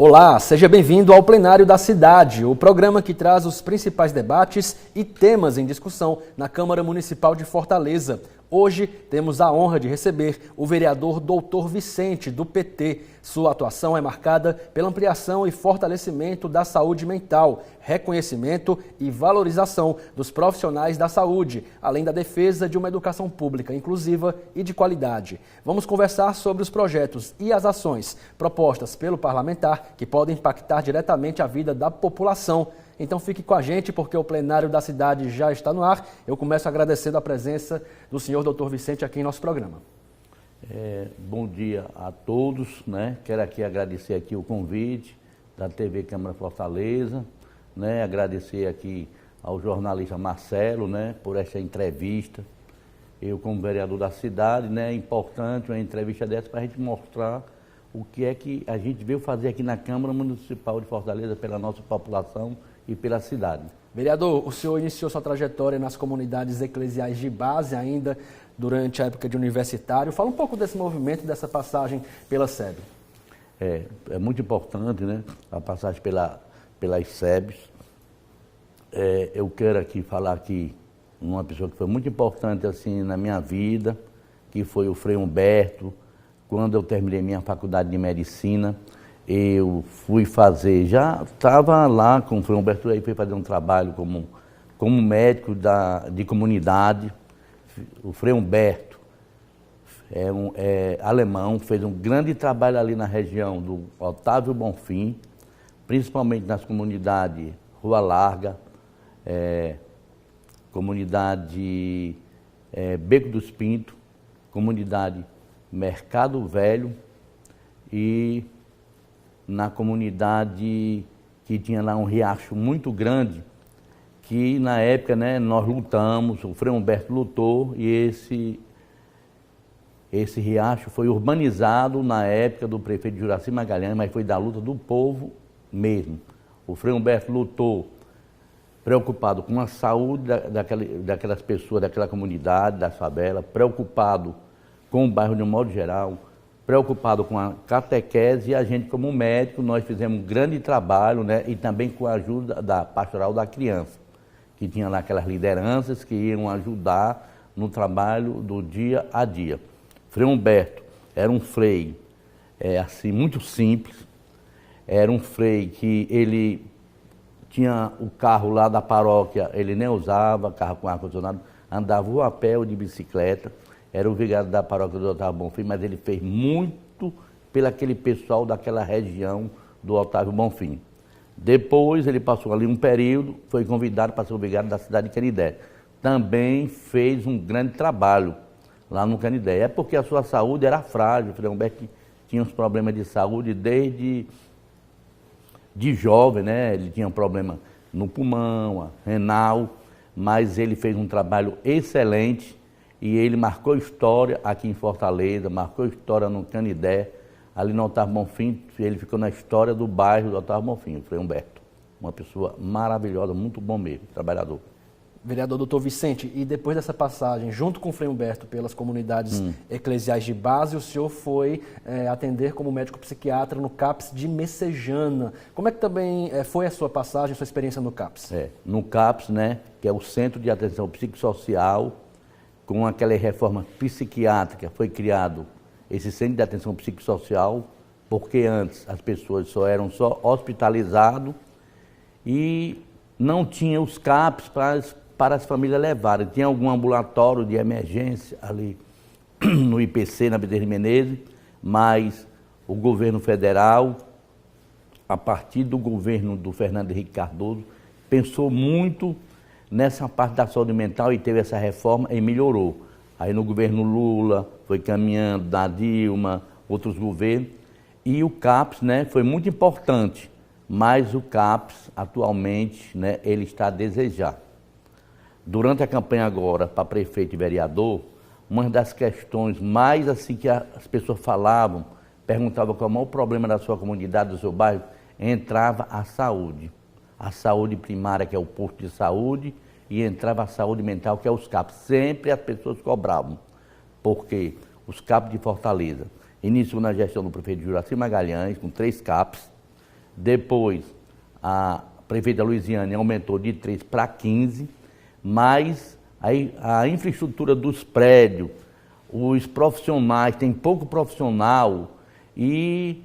Olá, seja bem-vindo ao Plenário da Cidade, o programa que traz os principais debates e temas em discussão na Câmara Municipal de Fortaleza. Hoje temos a honra de receber o vereador Dr. Vicente, do PT. Sua atuação é marcada pela ampliação e fortalecimento da saúde mental, reconhecimento e valorização dos profissionais da saúde, além da defesa de uma educação pública inclusiva e de qualidade. Vamos conversar sobre os projetos e as ações propostas pelo parlamentar que podem impactar diretamente a vida da população. Então fique com a gente, porque o plenário da cidade já está no ar. Eu começo agradecendo a presença do senhor Dr. Vicente aqui em nosso programa. Bom dia a todos, né? Quero aqui agradecer aqui o convite da TV Câmara Fortaleza, né? Agradecer aqui ao jornalista Marcelo, né? Por esta entrevista. Eu, como vereador da cidade, né? É importante uma entrevista dessa para a gente mostrar o que é que a gente veio fazer aqui na Câmara Municipal de Fortaleza pela nossa população e pela cidade. Vereador, o senhor iniciou sua trajetória nas comunidades eclesiais de base ainda durante a época de universitário. Fala um pouco desse movimento, dessa passagem pela SEB. É muito importante, né? A passagem pelas SEBs. Eu quero aqui falar aqui uma pessoa que foi muito importante assim na minha vida, que foi o Frei Humberto. Quando eu terminei minha faculdade de medicina, eu fui fazer, já estava lá com o Frei Humberto, aí fui fazer um trabalho como médico de comunidade. O Frei Humberto é alemão, fez um grande trabalho ali na região do Otávio Bonfim, principalmente nas comunidades Rua Larga, comunidade Beco dos Pintos, comunidade Mercado Velho e na comunidade que tinha lá um riacho muito grande, que na época, né, nós lutamos, o Frei Humberto lutou e esse riacho foi urbanizado na época do prefeito Juraci Magalhães, mas foi da luta do povo mesmo. O Frei Humberto lutou preocupado com a saúde daquelas pessoas, daquela comunidade, da favela, preocupado com o bairro de um modo geral, preocupado com a catequese, e a gente, como médico, nós fizemos um grande trabalho, né, e também com a ajuda da pastoral da criança, que tinha lá aquelas lideranças que iam ajudar no trabalho do dia a dia. Frei Humberto era um frei assim, muito simples, era um frei que ele tinha o carro lá da paróquia, ele nem usava, carro com ar-condicionado, andava a pé ou de bicicleta. Era o vigário da paróquia do Otávio Bonfim, mas ele fez muito pelaquele pessoal daquela região do Otávio Bonfim. Depois ele passou ali um período, foi convidado para ser o vigário da cidade de Canidé. Também fez um grande trabalho lá no Canidé. É porque a sua saúde era frágil, o Frei Humberto tinha uns problemas de saúde desde jovem, né? Ele tinha um problema no pulmão, renal, mas ele fez um trabalho excelente. E ele marcou história aqui em Fortaleza, marcou história no Canidé, ali no Otávio Bonfim, ele ficou na história do bairro do Otávio Bonfim, o Frei Humberto. Uma pessoa maravilhosa, muito bom mesmo, trabalhador. Vereador Dr. Vicente, e depois dessa passagem, junto com o Frei Humberto, pelas comunidades eclesiais de base, o senhor foi atender como médico psiquiatra no CAPS de Messejana. Como é que também foi a sua passagem, a sua experiência no CAPS? No CAPS, né, que é o Centro de Atenção Psicossocial, com aquela reforma psiquiátrica, foi criado esse centro de atenção psicossocial, porque antes as pessoas eram hospitalizadas e não tinha os CAPs para as famílias levarem. Tinha algum ambulatório de emergência ali no IPC, na Bezerra de Menezes, mas o governo federal, a partir do governo do Fernando Henrique Cardoso, pensou muito nessa parte da saúde mental e teve essa reforma e melhorou. Aí no governo Lula, foi caminhando, da Dilma, outros governos, e o CAPS, né, foi muito importante, mas o CAPS, atualmente, né, ele está a desejar. Durante a campanha agora, para prefeito e vereador, uma das questões mais assim que as pessoas falavam, perguntavam qual é o maior problema da sua comunidade, do seu bairro, entrava a saúde primária, que é o posto de saúde, e entrava a saúde mental, que é os CAPs. Sempre as pessoas cobravam, porque os CAPs de Fortaleza iniciou na gestão do prefeito Juraci Magalhães, com 3 CAPs, Depois, a prefeita Luiziane aumentou de 13 para 15, mas a infraestrutura dos prédios, os profissionais, tem pouco profissional e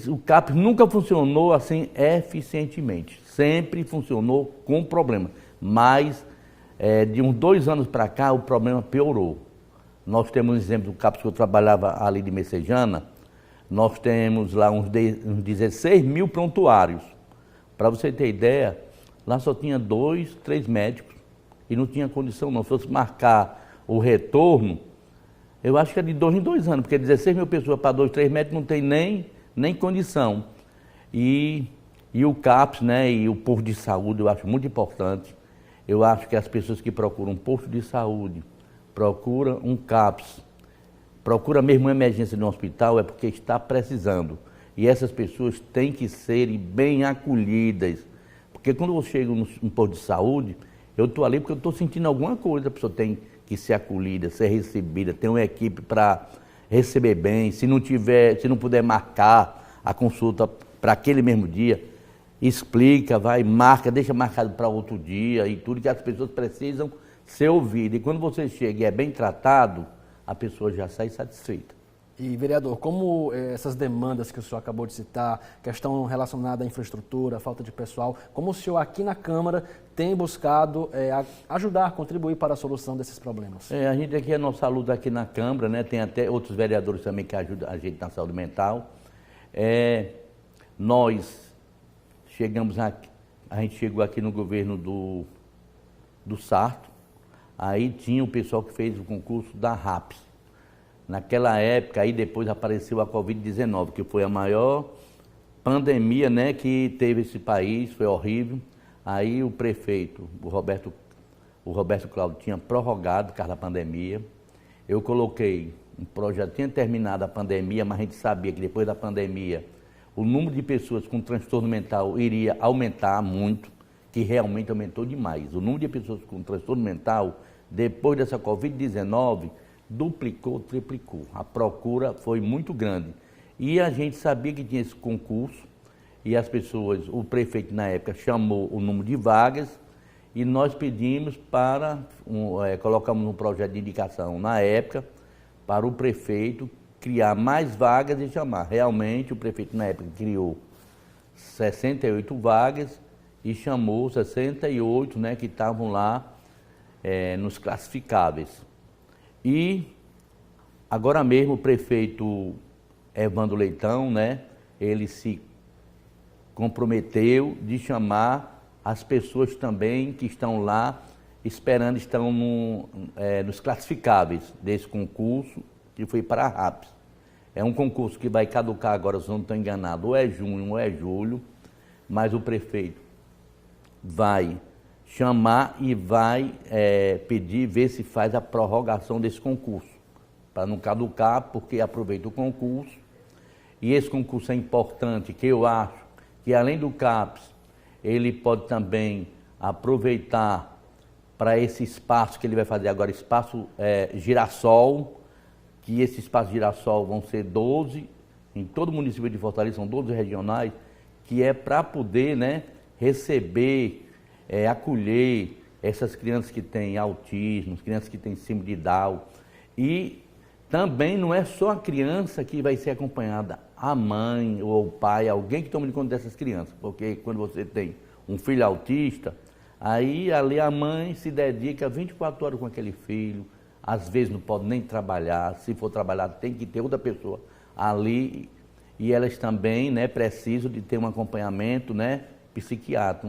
o CAPES nunca funcionou assim eficientemente, sempre funcionou com problema, mas de uns 2 anos para cá o problema piorou. Nós temos um exemplo do CAPES que eu trabalhava ali de Messejana, nós temos lá uns 16 mil prontuários. Para você ter ideia, lá só tinha 2, 3 médicos e não tinha condição não. Se fosse marcar o retorno, eu acho que é de 2 em 2 anos, porque 16 mil pessoas para 2, 3 médicos não tem nem condição. E o CAPES, né, e o posto de saúde eu acho muito importante. Eu acho que as pessoas que procuram um posto de saúde, procuram um CAPES, procura mesmo uma emergência no hospital, é porque está precisando. E essas pessoas têm que serem bem acolhidas. Porque quando eu chego no posto de saúde, eu estou ali porque eu estou sentindo alguma coisa. A pessoa tem que ser acolhida, ser recebida, ter uma equipe para receber bem. Se não puder marcar a consulta para aquele mesmo dia, explica, marca, deixa marcado para outro dia e tudo, que as pessoas precisam ser ouvidas. E quando você chega e é bem tratado, a pessoa já sai satisfeita. E, vereador, como essas demandas que o senhor acabou de citar, questão relacionada à infraestrutura, falta de pessoal, como o senhor aqui na Câmara tem buscado ajudar, contribuir para a solução desses problemas? A gente aqui, a nossa luta aqui na Câmara, né, tem até outros vereadores também que ajudam a gente na saúde mental. Nós chegamos aqui, a gente chegou aqui no governo do Sarto, aí tinha o pessoal que fez o concurso da RAPS. Naquela época, aí depois apareceu a Covid-19, que foi a maior pandemia, né, que teve esse país, foi horrível. Aí o prefeito, o Roberto Cláudio, tinha prorrogado por causa da pandemia. Eu coloquei um projeto, tinha terminado a pandemia, mas a gente sabia que depois da pandemia o número de pessoas com transtorno mental iria aumentar muito, que realmente aumentou demais. O número de pessoas com transtorno mental, depois dessa Covid-19, duplicou, triplicou. A procura foi muito grande. E a gente sabia que tinha esse concurso e as pessoas, o prefeito na época chamou o número de vagas e nós pedimos colocamos um projeto de indicação na época para o prefeito criar mais vagas e chamar. Realmente o prefeito na época criou 68 vagas e chamou 68, né, que estavam lá nos classificáveis. E agora mesmo o prefeito Evandro Leitão, né, ele se comprometeu de chamar as pessoas também que estão lá esperando, estão nos classificáveis desse concurso que foi para a RAPS. É um concurso que vai caducar agora, se não estou enganado, ou é junho ou é julho, mas o prefeito vai chamar e vai pedir, ver se faz a prorrogação desse concurso, para não caducar, porque aproveita o concurso. E esse concurso é importante, que eu acho que além do CAPES, ele pode também aproveitar para esse espaço que ele vai fazer agora, espaço Girassol, que esse espaço Girassol vão ser 12, em todo o município de Fortaleza, são 12 regionais, que é para poder, né, receber, acolher essas crianças que têm autismo, crianças que têm síndrome de Down. E também não é só a criança que vai ser acompanhada, a mãe ou o pai, alguém que toma conta dessas crianças. Porque quando você tem um filho autista, aí ali a mãe se dedica 24 horas com aquele filho, às vezes não pode nem trabalhar, se for trabalhar tem que ter outra pessoa ali. E elas também, né, precisam de ter um acompanhamento, né, psiquiátrico,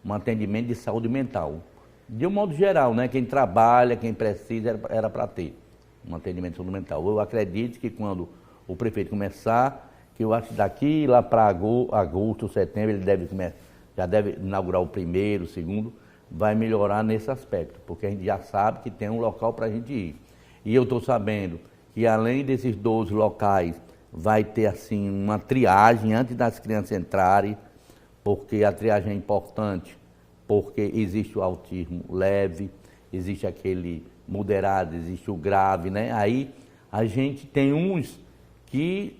um atendimento de saúde mental. De um modo geral, né, quem trabalha, quem precisa, era para ter um atendimento de saúde mental. Eu acredito que quando o prefeito começar, que eu acho que daqui lá para agosto, setembro, ele já deve inaugurar o primeiro, o segundo, vai melhorar nesse aspecto, porque a gente já sabe que tem um local para a gente ir. E eu estou sabendo que além desses 12 locais, vai ter assim uma triagem antes das crianças entrarem, porque a triagem é importante, porque existe o autismo leve, existe aquele moderado, existe o grave, né? Aí a gente tem uns que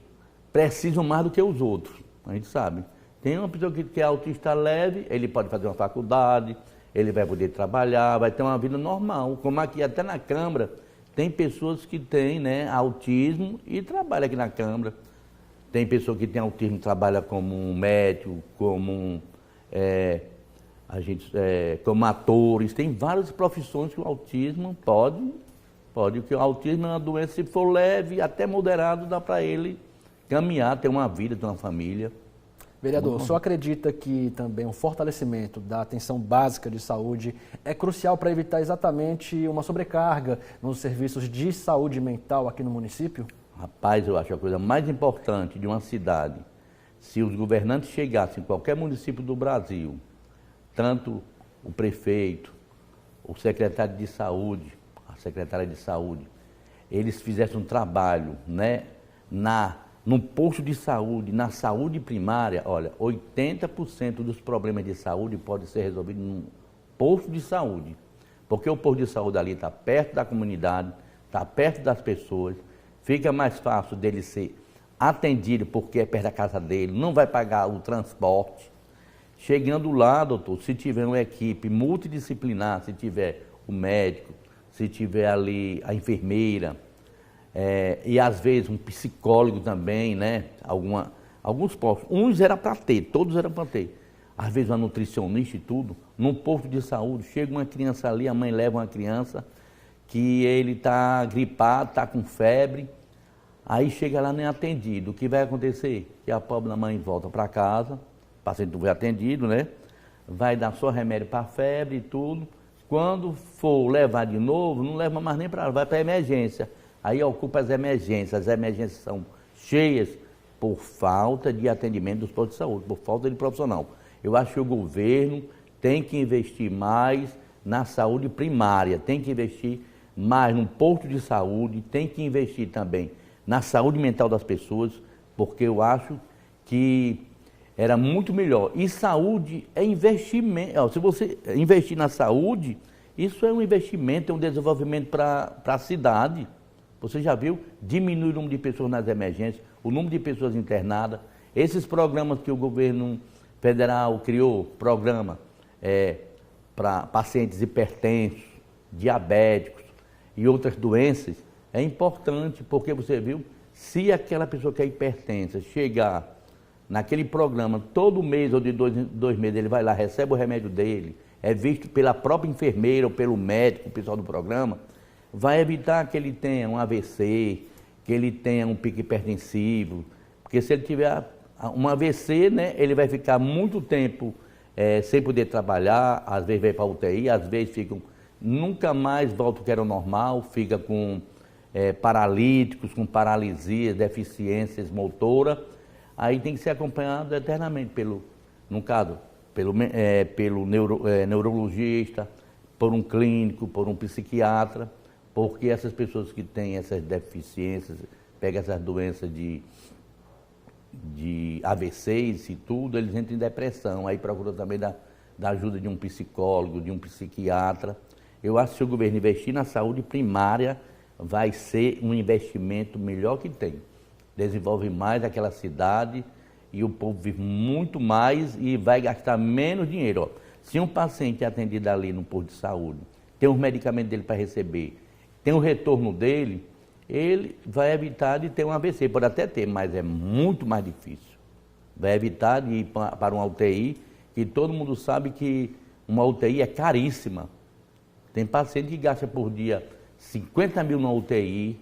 precisam mais do que os outros, a gente sabe. Tem uma pessoa que é autista leve, ele pode fazer uma faculdade, ele vai poder trabalhar, vai ter uma vida normal. Como aqui até na Câmara, tem pessoas que têm, né, autismo e trabalham aqui na Câmara. Tem pessoa que tem autismo e trabalha como um médico, como como atores. Tem várias profissões que o autismo pode, porque o autismo é uma doença, se for leve, até moderado, dá para ele caminhar, ter uma vida, ter uma família. Vereador, o senhor acredita que também um fortalecimento da atenção básica de saúde é crucial para evitar exatamente uma sobrecarga nos serviços de saúde mental aqui no município? Rapaz, eu acho a coisa mais importante de uma cidade, se os governantes chegassem em qualquer município do Brasil, tanto o prefeito, o secretário de saúde, a secretária de saúde, eles fizessem um trabalho, né, no posto de saúde, na saúde primária, olha, 80% dos problemas de saúde podem ser resolvidos num posto de saúde. Porque o posto de saúde ali está perto da comunidade, está perto das pessoas, fica mais fácil dele ser atendido porque é perto da casa dele, não vai pagar o transporte. Chegando lá, doutor, se tiver uma equipe multidisciplinar, se tiver o médico, se tiver ali a enfermeira, e às vezes um psicólogo também, né? Alguns postos, uns era para ter, todos eram para ter. Às vezes uma nutricionista e tudo, num posto de saúde, chega uma criança ali, a mãe leva uma criança, que ele está gripado, está com febre, aí chega lá nem atendido. O que vai acontecer? Que a pobre mãe volta para casa, o paciente não foi atendido, né? Vai dar só remédio para a febre e tudo. Quando for levar de novo, não leva mais nem para lá, vai para a emergência. Aí ocupa as emergências são cheias por falta de atendimento dos postos de saúde, por falta de profissional. Eu acho que o governo tem que investir mais na saúde primária, tem que investir mais num posto de saúde, tem que investir também na saúde mental das pessoas, porque eu acho que era muito melhor. E saúde é investimento. Se você investir na saúde, isso é um investimento, é um desenvolvimento para a cidade. Você já viu? Diminui o número de pessoas nas emergências, o número de pessoas internadas. Esses programas que o governo federal criou, programa para pacientes hipertensos, diabéticos e outras doenças, é importante, porque você viu, se aquela pessoa que é hipertensa chegar naquele programa, todo mês ou de dois meses, ele vai lá, recebe o remédio dele, é visto pela própria enfermeira ou pelo médico, o pessoal do programa, vai evitar que ele tenha um AVC, que ele tenha um pico hipertensivo, porque se ele tiver um AVC, né, ele vai ficar muito tempo sem poder trabalhar, às vezes vai para a UTI, às vezes nunca mais volta ao que era normal, fica com paralíticos, com paralisia, deficiências motoras, aí tem que ser acompanhado eternamente no caso, pelo neurologista, por um clínico, por um psiquiatra, porque essas pessoas que têm essas deficiências, pegam essas doenças de AVCs e tudo, eles entram em depressão, aí procuram também da ajuda de um psicólogo, de um psiquiatra. Eu acho que se o governo investir na saúde primária, vai ser um investimento melhor que tem. Desenvolve mais aquela cidade e o povo vive muito mais e vai gastar menos dinheiro. Ó, se um paciente é atendido ali no posto de saúde, tem os medicamentos dele para receber, tem o retorno dele, ele vai evitar de ter um AVC, pode até ter, mas é muito mais difícil. Vai evitar de ir para uma UTI, que todo mundo sabe que uma UTI é caríssima. Tem paciente que gasta por dia 50 mil na UTI,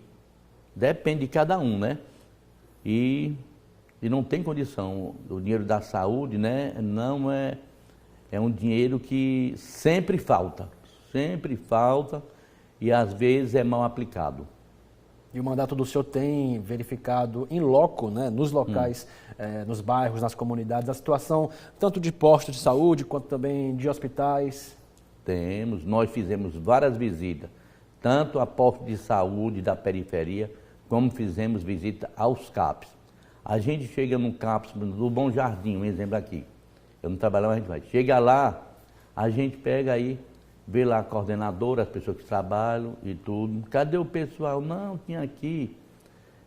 depende de cada um, né? E não tem condição. O dinheiro da saúde, né, não é um dinheiro que sempre falta e às vezes é mal aplicado. E o mandato do senhor tem verificado in loco, né, nos locais, nos bairros, nas comunidades, a situação tanto de postos de saúde quanto também de hospitais? Nós fizemos várias visitas, tanto a postos de saúde da periferia, como fizemos visita aos CAPs. A gente chega no CAPS do Bom Jardim, um exemplo aqui. Eu não trabalho, mas a gente vai. Chega lá, a gente pega aí, vê lá a coordenadora, as pessoas que trabalham e tudo. Cadê o pessoal? Não, tinha aqui.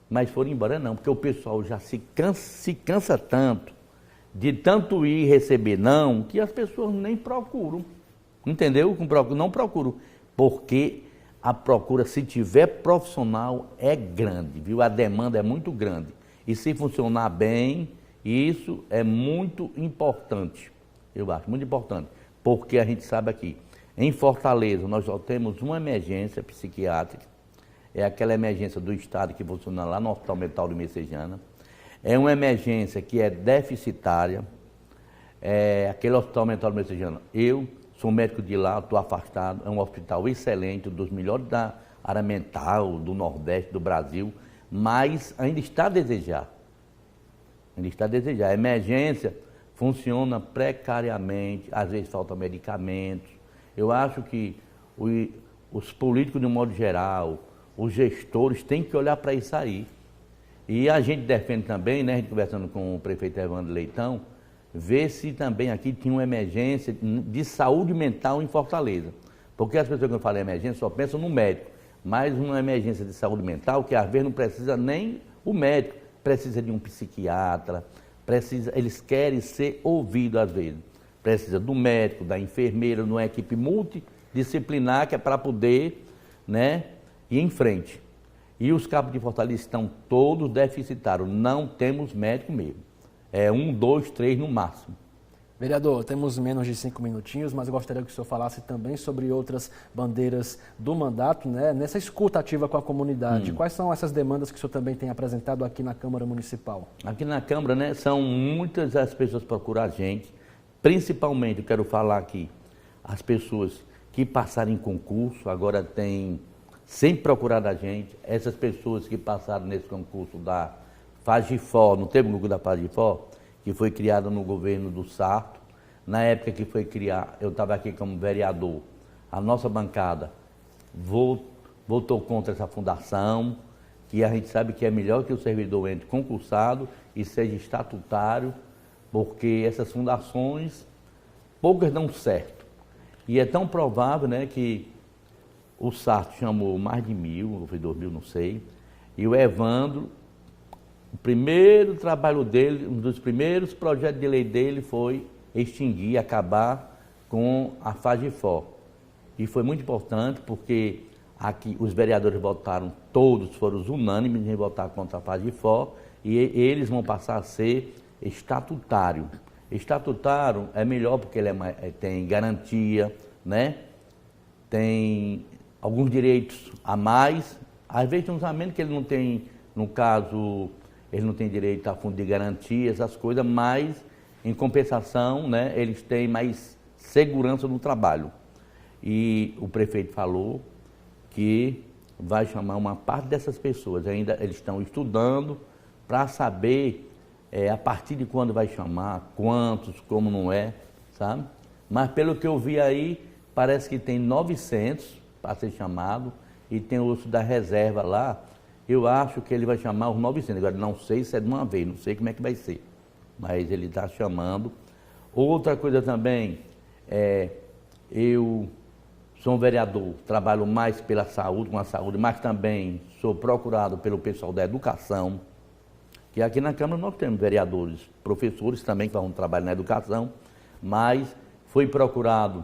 Mas foram embora não, porque o pessoal já se cansa tanto de tanto ir e receber não, que as pessoas nem procuram. Entendeu? Não procuram. Porque a procura, se tiver profissional, é grande, viu? A demanda é muito grande. E se funcionar bem, isso é muito importante. Eu acho muito importante. Porque a gente sabe aqui, em Fortaleza, nós só temos uma emergência psiquiátrica. É aquela emergência do Estado que funciona lá no Hospital Mental de Messejana. É uma emergência que é deficitária. É aquele Hospital Mental de Messejana. Eu sou médico de lá, estou afastado. É um hospital excelente, um dos melhores da área mental, do Nordeste, do Brasil. Mas ainda está a desejar. Ainda está a desejar. A emergência funciona precariamente, às vezes faltam medicamentos. Eu acho que os políticos, de um modo geral, os gestores têm que olhar para isso aí. E a gente defende também, né, a gente conversando com o prefeito Evandro Leitão, ver se também aqui tinha uma emergência de saúde mental em Fortaleza. Porque as pessoas que eu falo em emergência só pensam no médico, mas uma emergência de saúde mental que às vezes não precisa nem o médico, precisa de um psiquiatra, eles querem ser ouvidos às vezes. Precisa do médico, da enfermeira, numa equipe multidisciplinar que é para poder, né, ir em frente. E os cabos de Fortaleza estão todos deficitários, não temos médico mesmo. É 1, 2, 3 no máximo. Vereador, temos menos de 5 minutinhos, mas eu gostaria que o senhor falasse também sobre outras bandeiras do mandato, né? Nessa escuta ativa com a comunidade. Quais são essas demandas que o senhor também tem apresentado aqui na Câmara Municipal? Aqui na Câmara, né, são muitas as pessoas que procuram a gente, principalmente, eu quero falar aqui, as pessoas que passaram em concurso, agora têm sempre procurado a gente, essas pessoas que passaram nesse concurso da Fagifó, não teve um concurso da Fagifó, que foi criada no governo do Sarto. Na época que foi criar, eu estava aqui como vereador, a nossa bancada votou contra essa fundação, que a gente sabe que é melhor que o servidor entre concursado e seja estatutário, porque essas fundações, poucas dão certo. E é tão provável, né, que o Sarto chamou mais de 1.000, ou foi 2.000, não sei, e o Evandro, o primeiro trabalho dele, um dos primeiros projetos de lei dele foi extinguir, acabar com a Fagifó. E foi muito importante porque aqui os vereadores votaram, todos foram unânimes em votar contra a Fagifó, e eles vão passar a ser estatutário. Estatutário é melhor porque ele tem garantia, né? Tem alguns direitos a mais, às vezes tem uns a menos que ele não tem, no caso, ele não tem direito a fundo de garantia, essas coisas, mas em compensação, né, eles têm mais segurança no trabalho. E o prefeito falou que vai chamar uma parte dessas pessoas, ainda eles estão estudando para saber a partir de quando vai chamar, quantos, como não é, sabe? Mas pelo que eu vi aí, parece que tem 900 para ser chamado e tem o outro da reserva lá. Eu acho que ele vai chamar os 900, agora não sei se é de uma vez, não sei como é que vai ser, mas ele está chamando. Outra coisa também, eu sou um vereador, trabalho mais pela saúde, com a saúde, mas também sou procurado pelo pessoal da educação, que aqui na Câmara nós temos vereadores, professores também que fazem um trabalho na educação, mas foi procurado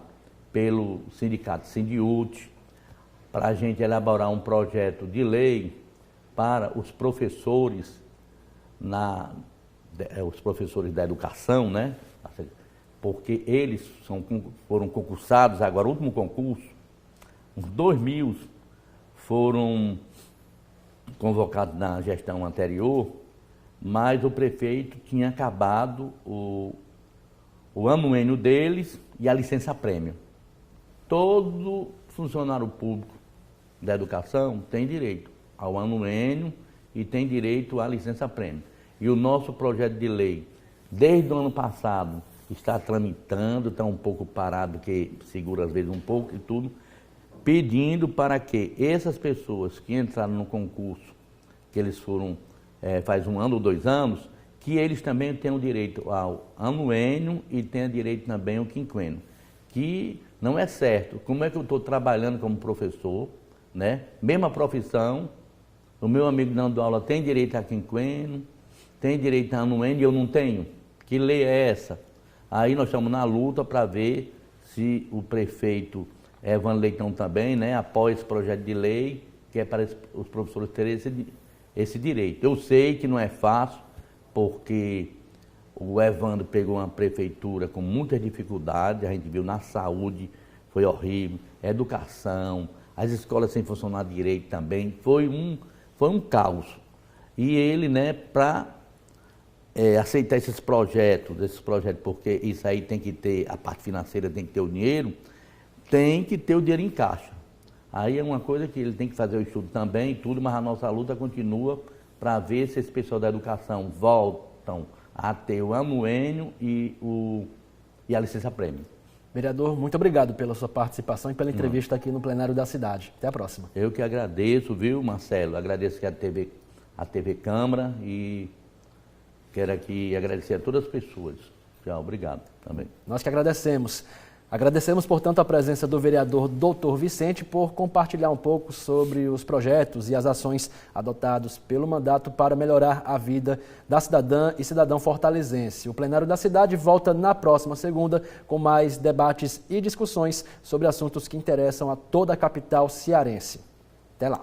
pelo sindicato Sindiúte para a gente elaborar um projeto de lei para os professores, os professores da educação, né? Porque eles foram concursados, agora o último concurso, uns 2.000 foram convocados na gestão anterior, mas o prefeito tinha acabado o anuênio deles e a licença-prêmio. Todo funcionário público da educação tem direito ao anuênio e tem direito à licença-prêmio. E o nosso projeto de lei, desde o ano passado, está tramitando, está um pouco parado, que segura às vezes um pouco e tudo, pedindo para que essas pessoas que entraram no concurso, que eles foram faz 1 ano ou 2 anos, que eles também tenham direito ao anuênio e tenham direito também ao quinquênio. Que não é certo. Como é que eu estou trabalhando como professor, né? Mesma profissão, o meu amigo dando aula tem direito a quinquênio, tem direito a anuênio e eu não tenho. Que lei é essa? Aí nós estamos na luta para ver se o prefeito Evandro Leitão também, né, apoia esse projeto de lei, que é para os professores terem esse direito. Eu sei que não é fácil, porque o Evandro pegou uma prefeitura com muitas dificuldades, a gente viu na saúde, foi horrível, educação, as escolas sem funcionar direito também, foi um caos. E ele, né, para aceitar esses projetos, porque isso aí tem que ter, a parte financeira tem que ter o dinheiro, tem que ter o dinheiro em caixa. Aí é uma coisa que ele tem que fazer o estudo também e tudo, mas a nossa luta continua para ver se esse pessoal da educação voltam a ter o anuênio e a licença-prêmio. Vereador, muito obrigado pela sua participação e pela entrevista aqui no plenário da cidade. Até a próxima. Eu que agradeço, viu, Marcelo? Agradeço aqui a TV Câmara e quero aqui agradecer a todas as pessoas. Tchau, obrigado também. Nós que agradecemos. Agradecemos, portanto, a presença do vereador Dr. Vicente por compartilhar um pouco sobre os projetos e as ações adotados pelo mandato para melhorar a vida da cidadã e cidadão fortalezense. O plenário da cidade volta na próxima segunda com mais debates e discussões sobre assuntos que interessam a toda a capital cearense. Até lá.